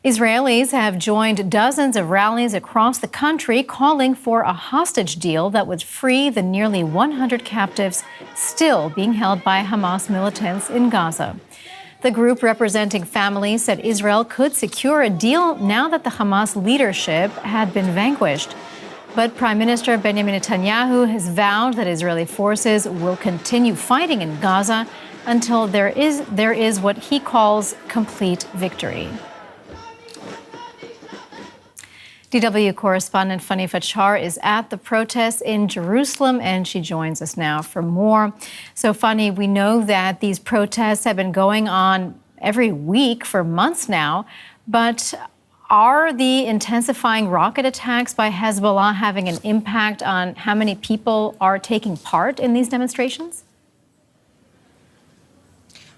Israelis have joined dozens of rallies across the country calling for a hostage deal that would free the nearly 100 captives still being held by Hamas militants in Gaza. The group representing families said Israel could secure a deal now that the Hamas leadership had been vanquished. But Prime Minister Benjamin Netanyahu has vowed that Israeli forces will continue fighting in Gaza until there is what he calls complete victory. DW correspondent Fanny Fachar is at the protests in Jerusalem, and she joins us now for more. So, Fanny, we know that these protests have been going on every week for months now, but are the intensifying rocket attacks by Hezbollah having an impact on how many people are taking part in these demonstrations?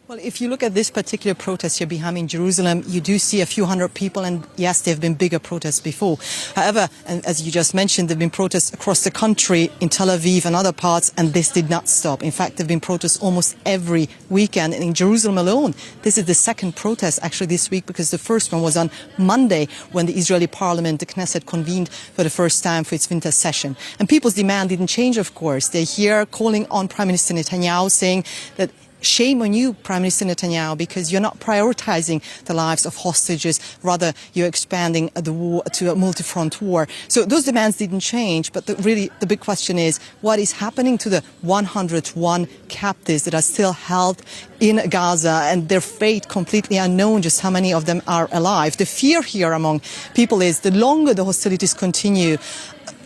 Well, if you look at this particular protest here behind me in Jerusalem, you do see a few hundred people, and yes, there have been bigger protests before. However, and as you just mentioned, there have been protests across the country, in Tel Aviv and other parts, and this did not stop. In fact, there have been protests almost every weekend. And in Jerusalem alone, this is the second protest actually this week, because the first one was on Monday when the Israeli parliament, the Knesset, convened for the first time for its winter session. And people's demand didn't change, of course. They're here calling on Prime Minister Netanyahu, saying that shame on you, Prime Minister Netanyahu, because you're not prioritizing the lives of hostages. Rather, you're expanding the war to a multi-front war. So those demands didn't change. But really, the big question is, what is happening to the 101 captives that are still held in Gaza, and their fate completely unknown, just how many of them are alive? The fear here among people is the longer the hostilities continue,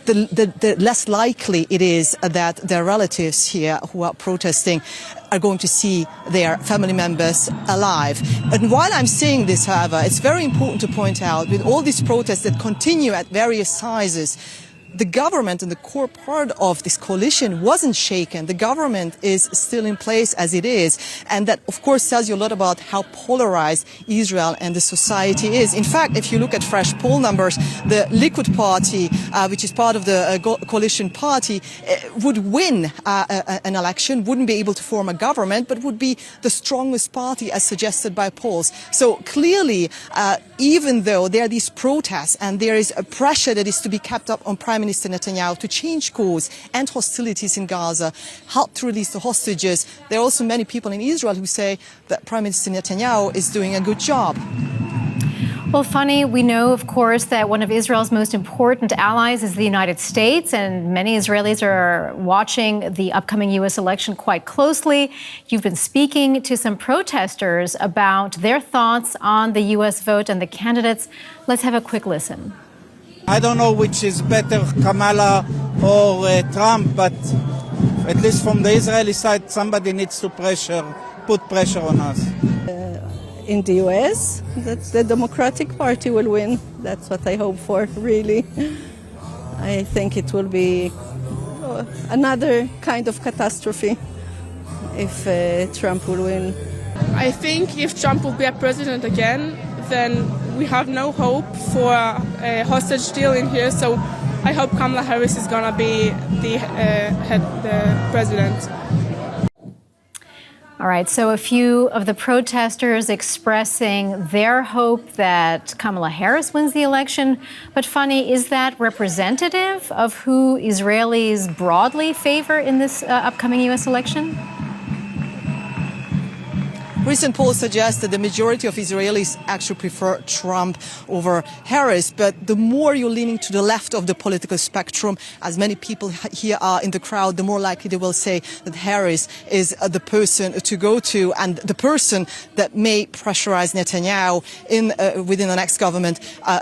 the less likely it is that their relatives here who are protesting are going to see their family members alive. And while I'm saying this, however, it's very important to point out, with all these protests that continue at various sizes, the government and the core part of this coalition wasn't shaken. The government is still in place as it is. And that, of course, tells you a lot about how polarized Israel and the society is. In fact, if you look at fresh poll numbers, the Likud party, which is part of the coalition party, would win an election, wouldn't be able to form a government, but would be the strongest party as suggested by polls. So clearly, even though there are these protests and there is a pressure that is to be kept up on Prime Minister Netanyahu to change course and hostilities in Gaza, help to release the hostages, there are also many people in Israel who say that Prime Minister Netanyahu is doing a good job. Well, Fanny, we know, of course, that one of Israel's most important allies is the United States, and many Israelis are watching the upcoming U.S. election quite closely. You've been speaking to some protesters about their thoughts on the U.S. vote and the candidates. Let's have a quick listen. I don't know which is better, Kamala or Trump, but at least from the Israeli side, somebody needs to put pressure on us. In the US, that's the Democratic Party will win. That's what I hope for, really. I think it will be another kind of catastrophe if Trump will win. I think if Trump will be a president again, then we have no hope for a hostage deal in here. So I hope Kamala Harris is going to be the president. All right, so a few of the protesters expressing their hope that Kamala Harris wins the election. But Fanny, is that representative of who Israelis broadly favor in this upcoming U.S. election? Recent polls suggest that the majority of Israelis actually prefer Trump over Harris. But the more you're leaning to the left of the political spectrum, as many people here are in the crowd, the more likely they will say that Harris is the person to go to and the person that may pressurize Netanyahu within the next government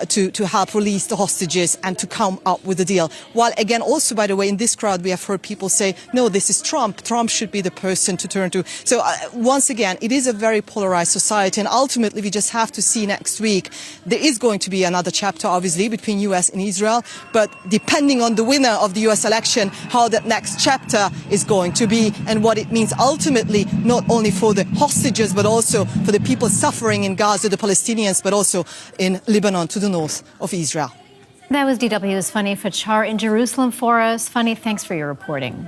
to help release the hostages and to come up with a deal. While again, also, by the way, in this crowd, we have heard people say, no, this is Trump. Trump should be the person to turn to. So once again, it is a very polarized society, and ultimately we just have to see next week. There is going to be another chapter, obviously, between US and Israel, but depending on the winner of the US election, how that next chapter is going to be and what it means ultimately, not only for the hostages, but also for the people suffering in Gaza, the Palestinians, but also in Lebanon to the north of Israel. That was DW's Fanny Fachar in Jerusalem for us. Fanny, thanks for your reporting.